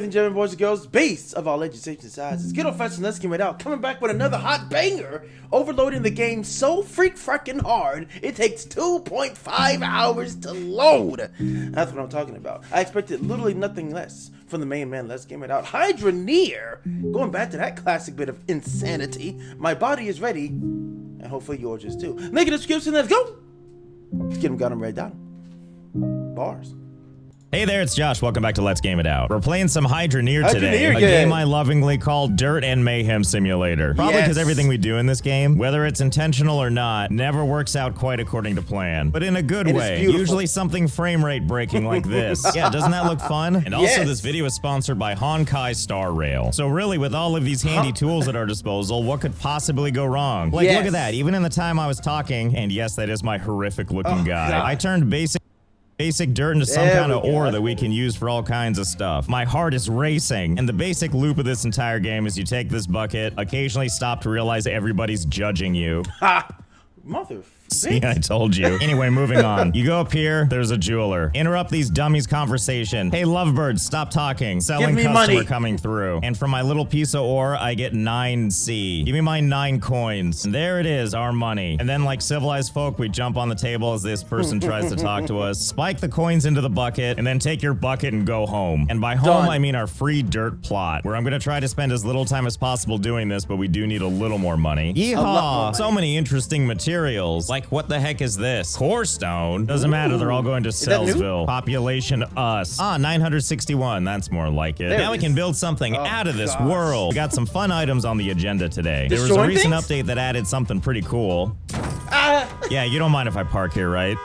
ladies and gentlemen, boys and girls, base of all legislation sizes. Get old fashioned, let's get it out. Coming back with another hot banger. Overloading the game so freaking hard, it takes 2.5 hours to load. That's what I'm talking about. I expected literally nothing less from the main man. Let's game it out. Hydroneer. Going back to that classic bit of insanity. My body is ready, and hopefully yours is too. Link in the description. Let's go. Let's get him, got him right down. Bars. Hey there, it's Josh. Welcome back to Let's Game It Out. We're playing some Hydroneer today, a game game I lovingly call Dirt and Mayhem Simulator. Probably because everything we do in this game, whether it's intentional or not, never works out quite according to plan. But in a good way. Usually something frame rate breaking like this. Yeah, doesn't that look fun? And also this video is sponsored by Honkai Star Rail. So really, with all of these handy tools at our disposal, what could possibly go wrong? Like, look at that. Even in the time I was talking, and yes, that is my horrific looking guy, God. I turned basic dirt into some kind of ore that we can use for all kinds of stuff. My heart is racing, and the basic loop of this entire game is you take this bucket, occasionally stop to realize everybody's judging you. Ha! Mother. See, I told you. Anyway, moving on. You go up here, there's a jeweler. Interrupt these dummies' conversation. Hey, lovebirds, stop talking. Selling customer money coming through. And for my little piece of ore, I get 9C. Give me my 9 coins. And there it is, our money. And then, like civilized folk, we jump on the table as this person tries to talk to us. Spike the coins into the bucket, and then take your bucket and go home. And by home, I mean our free dirt plot, where I'm gonna try to spend as little time as possible doing this, but we do need a little more money. Yeehaw! So many interesting materials. Like, what the heck is this? Core stone? Doesn't matter, they're all going to Sellsville. Population us. Ah, 961, that's more like it. Now we can build something out of this world. We got some fun items on the agenda today. There was a recent update that added something pretty cool. Yeah, you don't mind if I park here, right?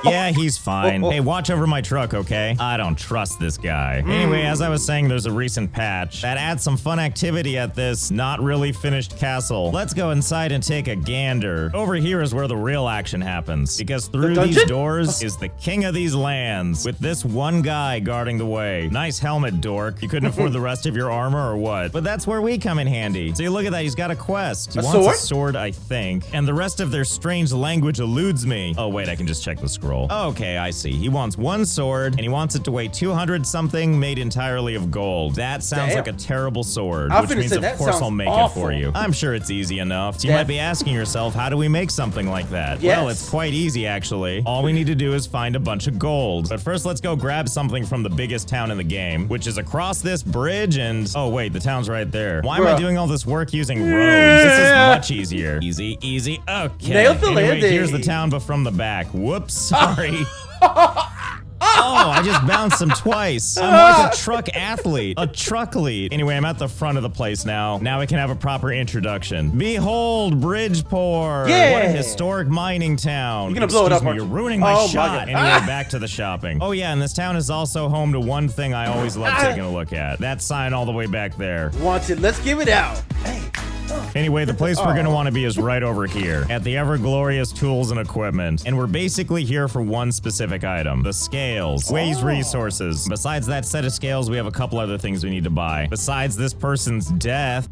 Yeah, he's fine. Hey, watch over my truck, okay? I don't trust this guy. Anyway, as I was saying, there's a recent patch that adds some fun activity at this not really finished castle. Let's go inside and take a gander. Over here is where the real action happens, because through these doors is the king of these lands, with this one guy guarding the way. Nice helmet, dork. You couldn't afford the rest of your armor or what? But that's where we come in handy. See, look at that. He's got a quest. He wants a sword, I think, and the rest of their strange language eludes me. Oh, wait, I can just check the scroll. Okay, I see. He wants one sword, and he wants it to weigh 200 something, made entirely of gold. That sounds like a terrible sword, which means of course I'll make it for you. I'm sure it's easy enough. So you might be asking yourself, how do we make something like that? Well, it's quite easy actually. All we need to do is find a bunch of gold. But first, let's go grab something from the biggest town in the game, which is across this bridge and... Oh wait, the town's right there. Why am I doing all this work using roads? This is much easier. Easy, easy. Okay. Nailed the landing. Here's the town, but from the back. Whoops. Sorry. Oh, I just bounced him twice. I'm like a truck athlete, a truck lead. Anyway, I'm at the front of the place now. Now we can have a proper introduction. Behold, Bridgeport. What a historic mining town. You're gonna blow it up, You're ruining my shot. Anyway, back to the shopping. Oh yeah, and this town is also home to one thing I always love taking a look at. That sign all the way back there. Wanted, let's give it out. Hey. Anyway, the place we're gonna want to be is right over here, at the ever-glorious tools and equipment. And we're basically here for one specific item, the scales. Weighs resources. Besides that set of scales, we have a couple other things we need to buy. Besides this person's death.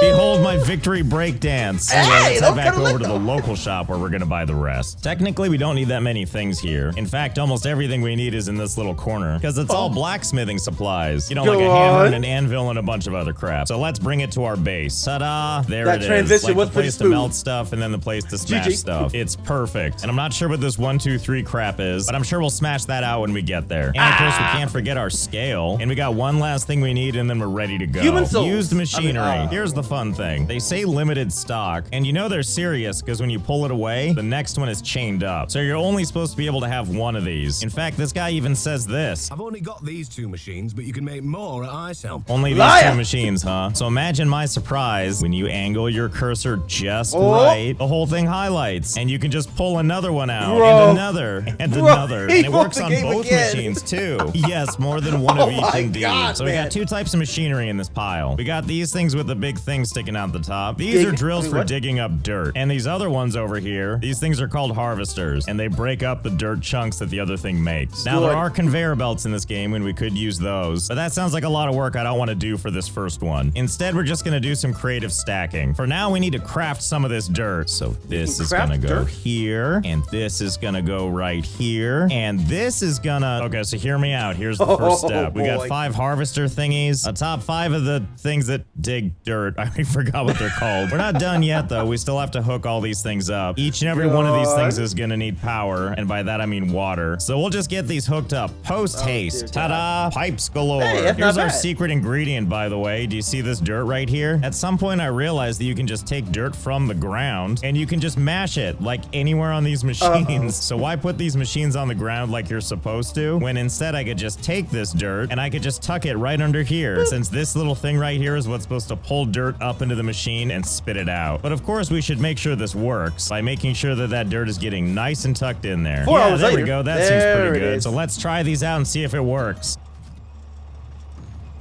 Behold my victory breakdance. Anyway, let's head back over to the local shop where we're gonna buy the rest. Technically, we don't need that many things here. In fact, almost everything we need is in this little corner, because it's all blacksmithing supplies. You know, like a hammer and an anvil and a bunch of other crap. So let's bring it to our base. Ta-da! There it is. Like the place to melt stuff and then the place to smash stuff. It's perfect. And I'm not sure what this 1, 2, 3 crap is, but I'm sure we'll smash that out when we get there. And of course, we can't forget our scale. And we got one last thing we need, and then we're ready to go. Used machinery. Here's the fun thing. They say limited stock, and you know they're serious because when you pull it away, the next one is chained up. So you're only supposed to be able to have one of these. In fact, this guy even says this. I've only got these 2 machines, but you can make more at iSell. Only these 2 machines, huh? So imagine my surprise when you angle your cursor just right, the whole thing highlights, and you can just pull another one out, and another, and another, and it works on both machines too. Yes, more than one of each indeed. So we got 2 types of machinery in this pile. We got these things with the big thing things sticking out the top. These are drills for digging up dirt. And these other ones over here, these things are called harvesters, and they break up the dirt chunks that the other thing makes. Now, there are conveyor belts in this game, and we could use those, but that sounds like a lot of work I don't want to do for this first one. Instead, we're just gonna do some creative stacking. For now, we need to craft some of this dirt. So this is gonna go here, and this is gonna go right here, and this is gonna... Okay, so hear me out. Here's the first step. We got 5 harvester thingies, atop 5 of the things that dig dirt. I forgot what they're called. We're not done yet, though. We still have to hook all these things up. Each and every one of these things is gonna need power, and by that I mean water. So we'll just get these hooked up post-haste. Ta-da! Pipes galore. Hey, here's our secret ingredient, by the way. Do you see this dirt right here? At some point, I realized that you can just take dirt from the ground, and you can just mash it, like anywhere on these machines. So why put these machines on the ground like you're supposed to, when instead I could just take this dirt, and I could just tuck it right under here, since this little thing right here is what's supposed to pull dirt up into the machine and spit it out. But of course, we should make sure this works by making sure that that dirt is getting nice and tucked in there. Yeah, there we go. That seems pretty good. So let's try these out and see if it works.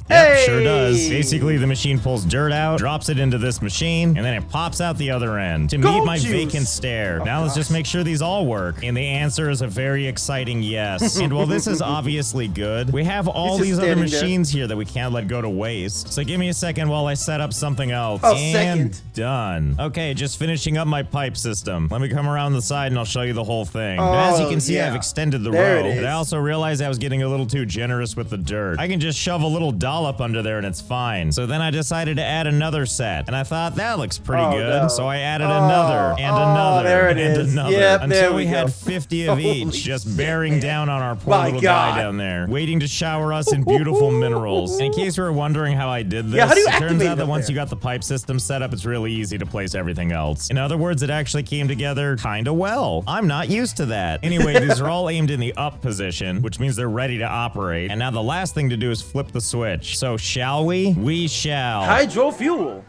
Yep, sure does. Basically, the machine pulls dirt out, drops it into this machine, and then it pops out the other end to meet my vacant stare. Now let's just make sure these all work. And the answer is a very exciting yes. And while this is obviously good, we have all these other machines here that we can't let go to waste. So give me a second while I set up something else. And done. Okay, just finishing up my pipe system. Let me come around the side and I'll show you the whole thing. As you can see, I've extended the row, but I also realized I was getting a little too generous with the dirt. I can just shove a little dollop under there and it's fine. So then I decided to add another set, and I thought that looks pretty good. So I added another and another and another until we had 50 of each just bearing down on our poor little guy down there, waiting to shower us in beautiful minerals. And in case you were wondering how I did this, it turns out that once you got the pipe system set up, it's really easy to place everything else. In other words, it actually came together kinda well. I'm not used to that. Anyway, these are all aimed in the up position, which means they're ready to operate. And now the last thing to do is flip the switch. So shall we? We shall. Hydro fuel.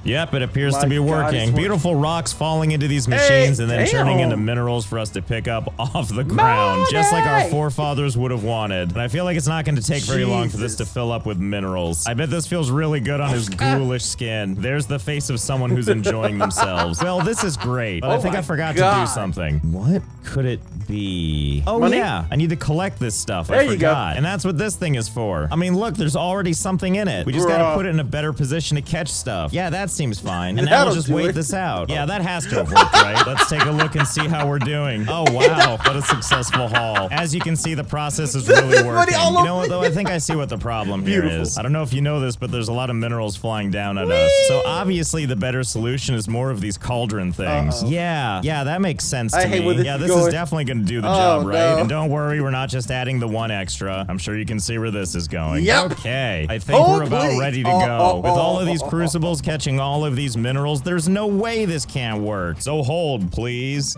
Yep, it appears to be working. Beautiful rocks falling into these machines and then turning into minerals for us to pick up off the ground, just like our forefathers would have wanted. And I feel like it's not going to take very long for this to fill up with minerals. I bet this feels really good on his ghoulish skin. There's the face of someone who's enjoying themselves. Well, this is great, but I think I forgot to do something. What could it be? Oh, yeah, I need to collect this stuff. I forgot. And that's what this thing is for. I mean, look, there's already something in it. We just got to put it in a better position to catch stuff. Yeah, that's seems fine. And now we'll just wait this out. Yeah, that has to have worked, right? Let's take a look and see how we're doing. Oh, wow. What a successful haul. As you can see, the process is really working. You know what, though? I think I see what the problem here is. I don't know if you know this, but there's a lot of minerals flying down at us. So obviously, the better solution is more of these cauldron things. Yeah, that makes sense to me. Yeah, this is definitely going to do the job, right? And don't worry, we're not just adding the one extra. I'm sure you can see where this is going. Okay, I think we're about ready to go. With all of these crucibles catching all of these minerals, there's no way this can't work. So hold, please.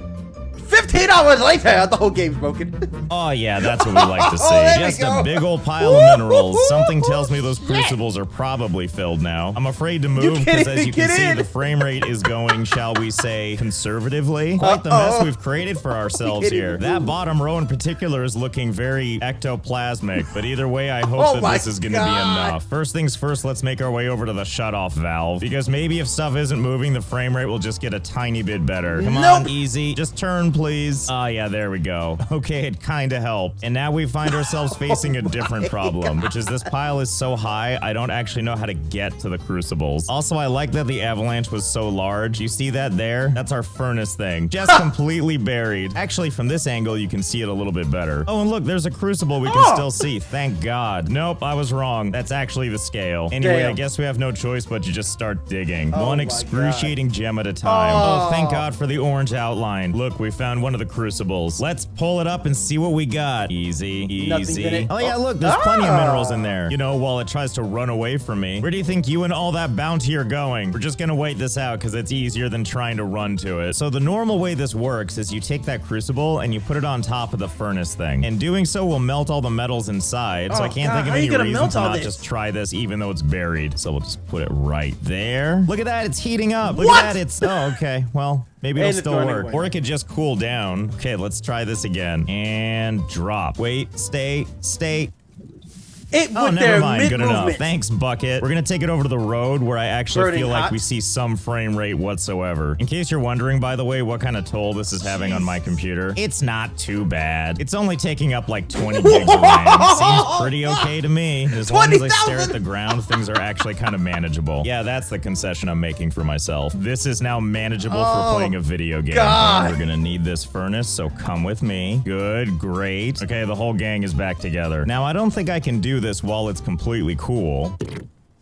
15 hours later, the whole game's broken. Oh yeah, that's what we like to see. Just a big old pile of minerals. Something tells me those crucibles are probably filled now. I'm afraid to move because as you can see, the frame rate is going, shall we say, conservatively. Quite the mess we've created for ourselves here. That bottom row in particular is looking very ectoplasmic, but either way, I hope that this is gonna be enough. First things first, let's make our way over to the shut-off valve, because maybe if stuff isn't moving, the frame rate will just get a tiny bit better. Come on, easy. Just turn, please. Oh yeah, there we go. Okay, it kinda helped. And now we find ourselves facing a different problem, which is this pile is so high, I don't actually know how to get to the crucibles. Also, I like that the avalanche was so large. You see that there? That's our furnace thing. Just completely buried. Actually, from this angle, you can see it a little bit better. Oh, and look, there's a crucible we can still see. Thank God. Nope, I was wrong. That's actually the scale. Anyway, I guess we have no choice but to just start digging. One excruciating gem at a time. Oh, thank God for the orange outline. Look, we found one of the crucibles. Let's pull it up and see what we got. Easy, easy. Oh yeah, look, there's plenty of minerals in there. You know, while it tries to run away from me. Where do you think you and all that bounty are going? We're just gonna wait this out because it's easier than trying to run to it. So the normal way this works is you take that crucible and you put it on top of the furnace thing. And doing so will melt all the metals inside. So I can't think of any reason to not just try this even though it's buried. So we'll just put it right there. Look at that, it's heating up. Look at that, it's, oh, okay, well. Maybe it'll still work. Or it could just cool down. Okay, let's try this again. And drop. Wait, stay. It Oh, went never there mind. Good enough. mid-movement. Thanks, Bucket. We're gonna take it over to the road where I actually Burning feel like hot. we see some frame rate whatsoever. In case you're wondering, by the way, what kind of toll this is having on my computer, it's not too bad. It's only taking up like 20 gigs of RAM. Seems pretty okay to me. As long as I stare at the ground, things are actually kind of manageable. Yeah, that's the concession I'm making for myself. This is now manageable for playing a video game. God. We're gonna need this furnace, so come with me. Good, great. Okay, the whole gang is back together. Now, I don't think I can do this while it's completely cool.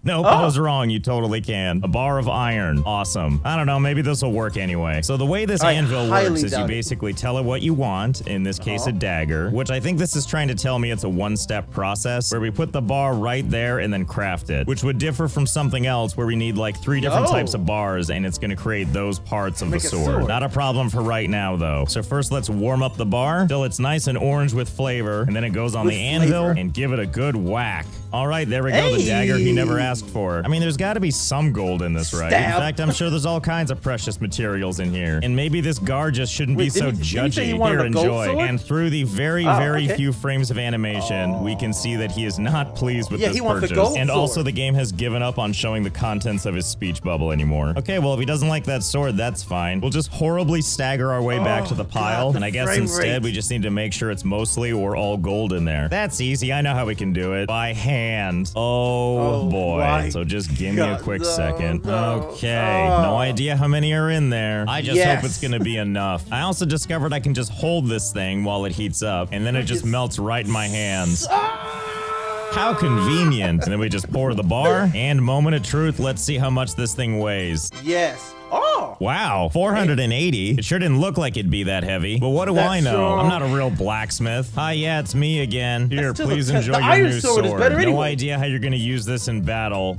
Nope, I was wrong. You totally can. A bar of iron. Awesome. I don't know, maybe this will work anyway. So the way this anvil works is you basically tell it what you want, in this case a dagger, which I think this is trying to tell me it's a one-step process where we put the bar right there and then craft it, which would differ from something else where we need like 3 different types of bars and it's gonna create those parts of the sword. Not a problem for right now though. So first let's warm up the bar till it's nice and orange with flavor, and then it goes on the anvil and give it a good whack. All right, there we go, the dagger he never asked for. I mean, there's got to be some gold in this, right? In fact, I'm sure there's all kinds of precious materials in here. And maybe this guard just shouldn't be so judgy. Here, enjoy. And through the very few frames of animation, we can see that he is not pleased with this purchase. And also, the game has given up on showing the contents of his speech bubble anymore. Okay, well, if he doesn't like that sword, that's fine. We'll just horribly stagger our way back to the pile. And I guess instead, we just need to make sure it's mostly or all gold in there. That's easy. I know how we can do it. By hand. Oh boy. So just give me a quick second. Okay. No idea how many are in there. I just hope it's gonna be enough. I also discovered I can just hold this thing while it heats up, and then it just melts right in my hands. How convenient. And then we just pour the bar, and moment of truth, let's see how much this thing weighs. Yes. Oh! Wow, 480. It sure didn't look like it'd be that heavy. But what do I know? I'm not a real blacksmith. Hi, yeah, it's me again. Here, please enjoy your new sword. No idea how you're gonna use this in battle.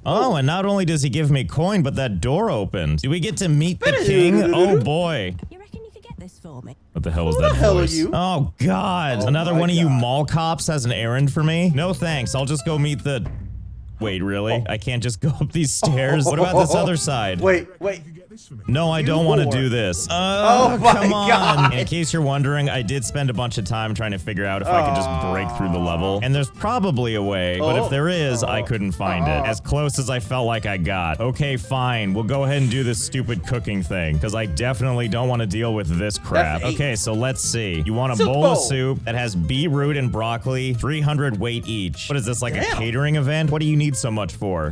Oh, and not only does he give me coin, but that door opened. Do we get to meet the king? Oh boy. You reckon you could get this for me? What the hell was that voice? Who the hell are you? Oh God. Another one of you mall cops has an errand for me? No thanks, I'll just go meet the... Wait, really? I can't just go up these stairs? What about this other side? Wait. No, I don't want to do this. Oh my come on. God. In case you're wondering, I did spend a bunch of time trying to figure out if I could just break through the level. And there's probably a way, but if there is, I couldn't find it. As close as I felt like I got. Okay, fine. We'll go ahead and do this stupid cooking thing, because I definitely don't want to deal with this crap. Okay, so let's see. You want a bowl of soup that has beetroot and broccoli, 300 weight each. What is this, like a catering event? What do you need so much for?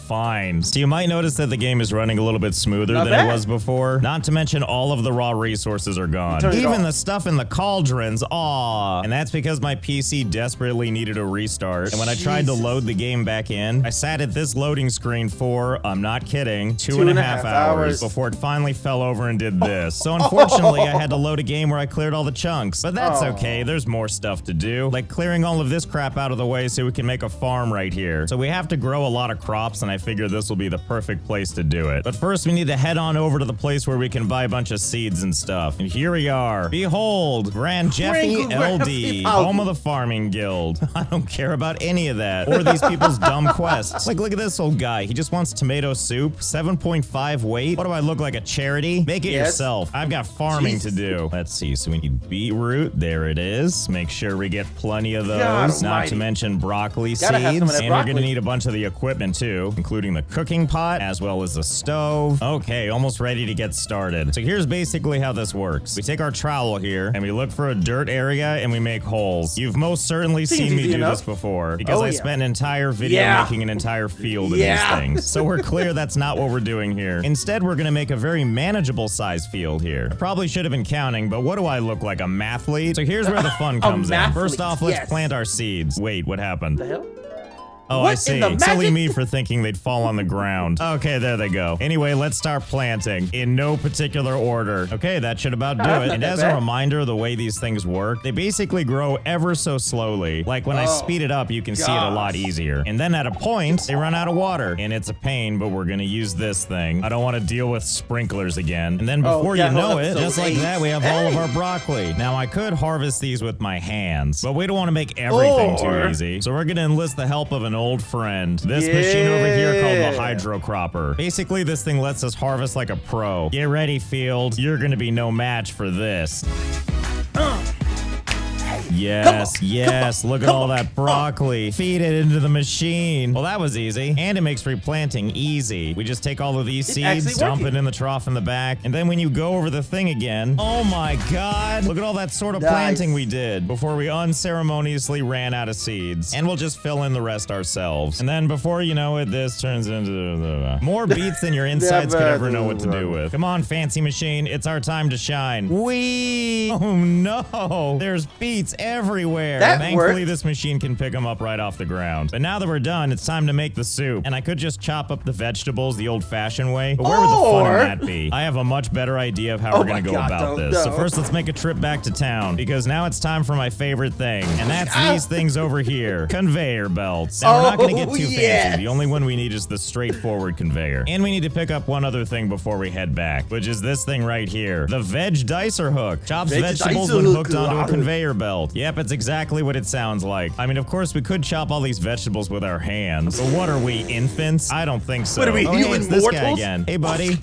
Fine. So you might notice that the game is running a little bit smoother than it was before. Not to mention all of the raw resources are gone. Even the stuff in the cauldrons, and that's because my PC desperately needed a restart. And when I tried to load the game back in, I sat at this loading screen for, I'm not kidding, 2.5 hours before it finally fell over and did this. So unfortunately, I had to load a game where I cleared all the chunks. But that's okay, there's more stuff to do. Like clearing all of this crap out of the way so we can make a farm right here. So we have to grow a lot of crops, and I figure this will be the perfect place to do it. But first, we need to head on over to the place where we can buy a bunch of seeds and stuff. And here we are. Behold, Grand Jeffy LD, home of the Farming Guild. I don't care about any of that, or these people's dumb quests. Like, look at this old guy. He just wants tomato soup, 7.5 weight. What do I look like, a charity? Make it yourself. I've got farming to do. Let's see, so we need beetroot. There it is. Make sure we get plenty of those. Not to mention broccoli seeds. And we're gonna need a bunch of the equipment too, including the cooking pot, as well as the stove. Okay, almost ready to get started. So here's basically how this works. We take our trowel here, and we look for a dirt area, and we make holes. You've most certainly seen me do this before, because I spent an entire video making an entire field of these things. So we're clear that's not what we're doing here. Instead, we're gonna make a very manageable size field here. I probably should have been counting, but what do I look like, a mathlete? So here's where the fun comes in. First off, let's plant our seeds. Wait, what happened? The hell? Oh, I see. Silly me for thinking they'd fall on the ground. Okay, there they go. Anyway, let's start planting in no particular order. Okay, that should about do it. And as a reminder, the way these things work, they basically grow ever so slowly. Like when I speed it up, you can see it a lot easier. And then at a point, they run out of water. And it's a pain, but we're gonna use this thing. I don't want to deal with sprinklers again. And then before you know it, just like that, we have all of our broccoli. Now, I could harvest these with my hands, but we don't want to make everything too easy. So we're gonna enlist the help of an old friend. This machine over here called the hydrocropper. Basically, this thing lets us harvest like a pro. Get ready, field. You're gonna be no match for this. Yes, yes. Look at all that broccoli. Feed it into the machine. Well, that was easy. And it makes replanting easy. We just take all of these seeds, dump it in the trough in the back, and then when you go over the thing again, oh my god, look at all that sort of planting we did before we unceremoniously ran out of seeds. And we'll just fill in the rest ourselves. And then before you know it, this turns into more beets than your insides could ever know what to do with. Come on, fancy machine. It's our time to shine. Whee! Oh no! There's beets everywhere. Thankfully, this machine can pick them up right off the ground. But now that we're done, it's time to make the soup. And I could just chop up the vegetables the old-fashioned way, but where would the fun in that be? I have a much better idea of how we're gonna go about this. So first, let's make a trip back to town, because now it's time for my favorite thing, and that's these things over here. Conveyor belts. Now, we're not gonna get too fancy. The only one we need is the straightforward conveyor. And we need to pick up one other thing before we head back, which is this thing right here. The veg dicer hook. Chops vegetables when hooked onto a conveyor belt. Yep, it's exactly what it sounds like. I mean, of course, we could chop all these vegetables with our hands, but what are we, infants? I don't think so. What are we, human it's this guy mortals? again. Hey, buddy.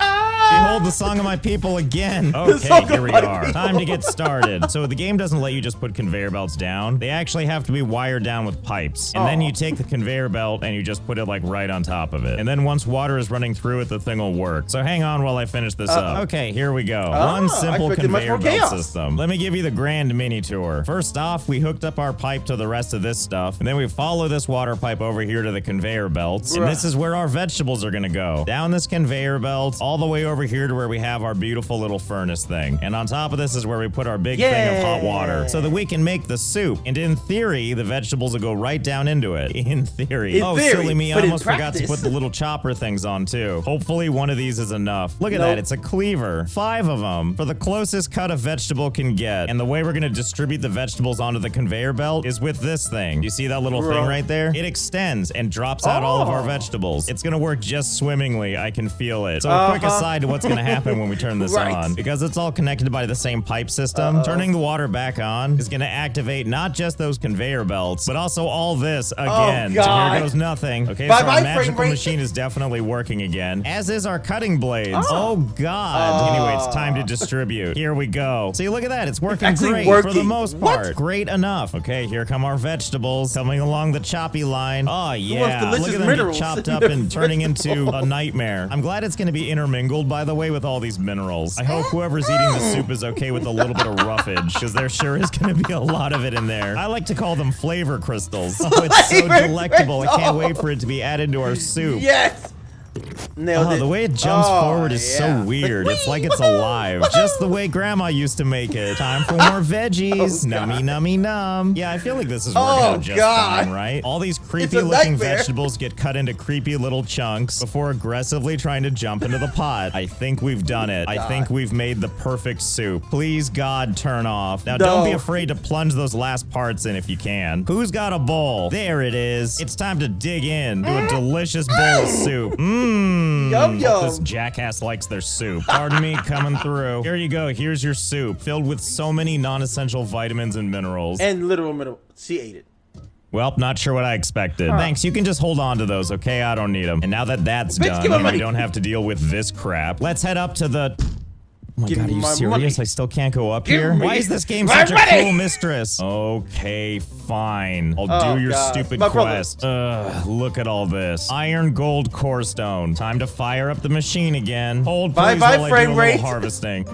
Behold the song of my people again. Okay, here we are. Time to get started. So the game doesn't let you just put conveyor belts down. They actually have to be wired down with pipes. And then you take the conveyor belt and you just put it like right on top of it. And then once water is running through it, the thing will work. So hang on while I finish this up. Okay, here we go. One simple conveyor belt system. Let me give you the grand mini tour. First off, we hooked up our pipe to the rest of this stuff. And then we follow this water pipe over here to the conveyor belts. And this is where our vegetables are gonna go. Down this conveyor belt, all the way over here to where we have our beautiful little furnace thing. And on top of this is where we put our big thing of hot water so that we can make the soup. And in theory, the vegetables will go right down into it. In theory. Silly me, I almost forgot to put the little chopper things on too. Hopefully one of these is enough. Look at that, it's a cleaver. 5 of them for the closest cut a vegetable can get. And the way we're gonna distribute the vegetables onto the conveyor belt is with this thing. You see that little thing right there? It extends and drops out all of our vegetables. It's gonna work just swimmingly, I can feel it. So a quick aside to what's gonna happen when we turn this on. Because it's all connected by the same pipe system, turning the water back on is gonna activate not just those conveyor belts, but also all this again. So here goes nothing. Okay, so our magical machine is definitely working again, as is our cutting blades. Oh god. Anyway, it's time to distribute. Here we go. See, look at that. It's working great for the most part. Great enough. Okay, here come our vegetables coming along the choppy line. Oh yeah. Look at them get chopped up and turning into a nightmare. I'm glad it's gonna be intermingled, by the way, with all these minerals. I hope whoever's eating the soup is okay with a little bit of roughage, because there sure is gonna be a lot of it in there. I like to call them flavor crystals. Oh, it's so delectable. I can't wait for it to be added to our soup. Yes! Nailed it. The way it jumps forward is so weird. It's like it's alive. Just the way Grandma used to make it. Time for more veggies. Nummy, nummy, num. Yeah, I feel like this is working out just fine, right? All these creepy-looking vegetables get cut into creepy little chunks before aggressively trying to jump into the pot. I think we've done it. I think we've made the perfect soup. Please, God, turn off. Now, don't be afraid to plunge those last parts in if you can. Who's got a bowl? There it is. It's time to dig in to a delicious bowl of soup. Yum, yum. This jackass likes their soup. Pardon me, coming through. Here you go. Here's your soup, filled with so many non-essential vitamins and minerals. And literal mineral. She ate it. Well, not sure what I expected. Thanks, you can just hold on to those, okay? I don't need them. And now that that's done, and we don't have to deal with this crap, let's head up to the... Oh my god, are you serious? I still can't go up here? Why is this game such a cruel mistress? Okay, fine. I'll do your stupid quest. Look at all this. Iron gold core stone. Time to fire up the machine again. Hold please while I do a little harvesting.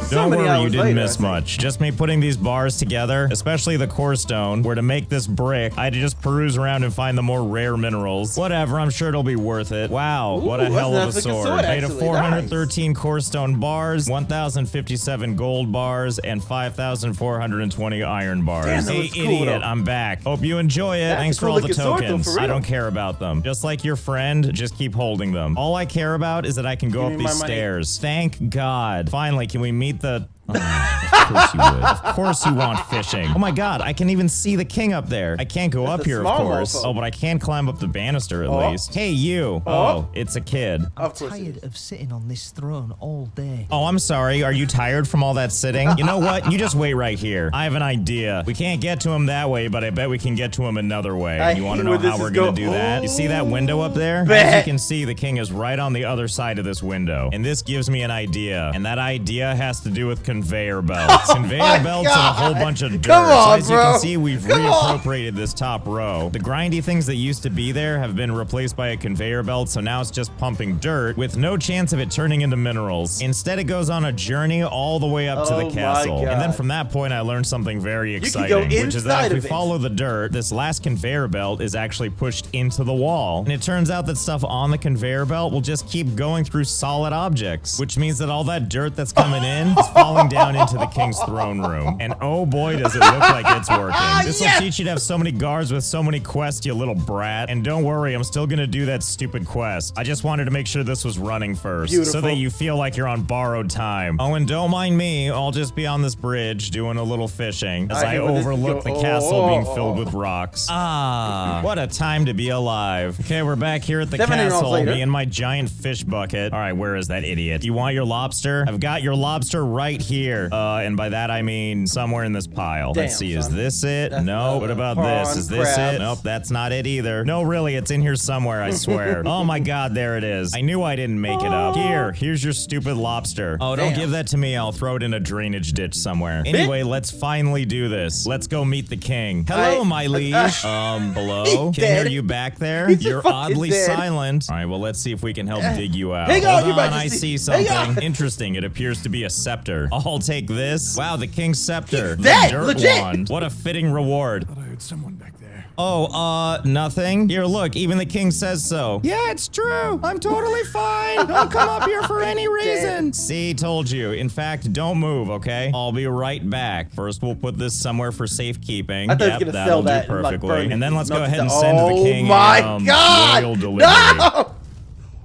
Don't worry, you didn't miss much. Just me putting these bars together, especially the core stone, where to make this brick, I had to just peruse around and find the more rare minerals. Whatever, I'm sure it'll be worth it. Wow, what a hell of a sword. Made of 413 core stone bars, 1,057 gold bars, and 5,420 iron bars. Hey, idiot, I'm back. Hope you enjoy it. Thanks for all the tokens. I don't care about them. Just like your friend, just keep holding them. All I care about is that I can go up these stairs. Thank God. Finally, can we meet the... Oh, of course you would. Of course you want fishing. Oh my god, I can even see the king up there. I can't go up here, of course. Oh, but I can climb up the banister at least. Hey, you. Oh, it's a kid. I'm tired of sitting on this throne all day. Oh, I'm sorry. Are you tired from all that sitting? You know what? You just wait right here. I have an idea. We can't get to him that way, but I bet we can get to him another way. You want to know how we're gonna do that? You see that window up there? As you can see, the king is right on the other side of this window. And this gives me an idea. And that idea has to do with conveyor belts. Conveyor belts and a whole bunch of dirt. Come on, As you bro. can see, we've reappropriated this top row. The grindy things that used to be there have been replaced by a conveyor belt, so now it's just pumping dirt with no chance of it turning into minerals. Instead, it goes on a journey all the way up to the castle. And then from that point, I learned something very exciting, which is that if we follow the dirt, this last conveyor belt is actually pushed into the wall. And it turns out that stuff on the conveyor belt will just keep going through solid objects, which means that all that dirt that's coming in is falling down into the king's throne room. And oh boy, does it look like it's working. This will teach you to have so many guards with so many quests, you little brat. And don't worry, I'm still gonna do that stupid quest. I just wanted to make sure this was running first, so that you feel like you're on borrowed time. Oh, and don't mind me, I'll just be on this bridge doing a little fishing as I overlook the castle being filled with rocks. Ah, what a time to be alive. Okay, we're back here at the castle, me and my giant fish bucket. All right, where is that idiot? You want your lobster? I've got your lobster right here. And by that I mean somewhere in this pile. Let's see, is this it? No. What about this? Is this it? Nope, that's not it either. No, really, it's in here somewhere, I swear. Oh my god, there it is. I knew I didn't make it up. Here's your stupid lobster. Oh, don't give that to me. I'll throw it in a drainage ditch somewhere. Anyway, let's finally do this. Let's go meet the king. Hello, my liege. Hello? King, are you back there? You're oddly silent. All right, well, let's see if we can help dig you out. Hold on, I see something interesting. It appears to be a scepter. I'll take this. Wow, the king's scepter. The dirt wand. What a fitting reward. I heard someone back there. Oh, nothing? Here, look, even the king says so. Yeah, it's true. I'm totally fine. Don't come up here for any reason. See, told you. In fact, don't move, okay? I'll be right back. First, we'll put this somewhere for safekeeping. Yep, that'll do perfectly. And then let's go ahead and send the king royal delivery. No!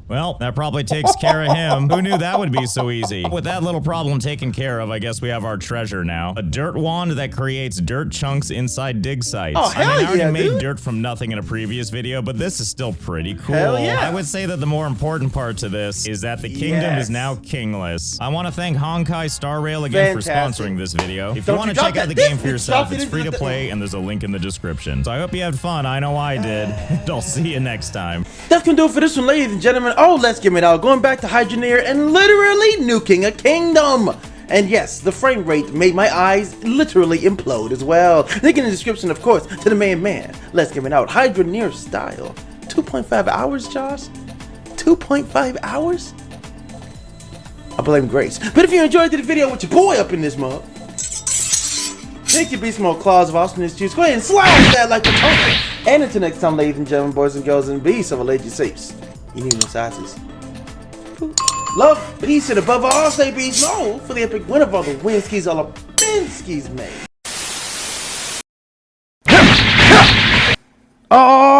Well, that probably takes care of him. Who knew that would be so easy? With that little problem taken care of, I guess we have our treasure now. A dirt wand that creates dirt chunks inside dig sites. Oh, hell I already made dirt from nothing in a previous video, but this is still pretty cool. Hell yeah. I would say that the more important part to this is that the kingdom is now kingless. I want to thank Honkai Star Rail again for sponsoring this video. If you want to check out the game for yourself, it's free to play, and there's a link in the description. So I hope you had fun. I know I did. And I'll see you next time. That's gonna do it for this one, ladies and gentlemen. Oh, let's give it out. Going back to Hyrdoneer and literally nuking a kingdom. And yes, the frame rate made my eyes literally implode as well. Link in the description, of course, to the main man. Let's give it out. Hydroneer style. 2.5 hours, Josh? 2.5 hours? I blame Grace. But if you enjoyed the video with your boy up in this mug, take your beast mode claws of awesomeness juice. Go ahead and slash that like a toner. And until next time, ladies and gentlemen, boys and girls, and beasts of a lady safes. You need no sizes. Love, peace, and above all, say peace. No, for the epic win of all the win skis, all the bin skis made. Oh.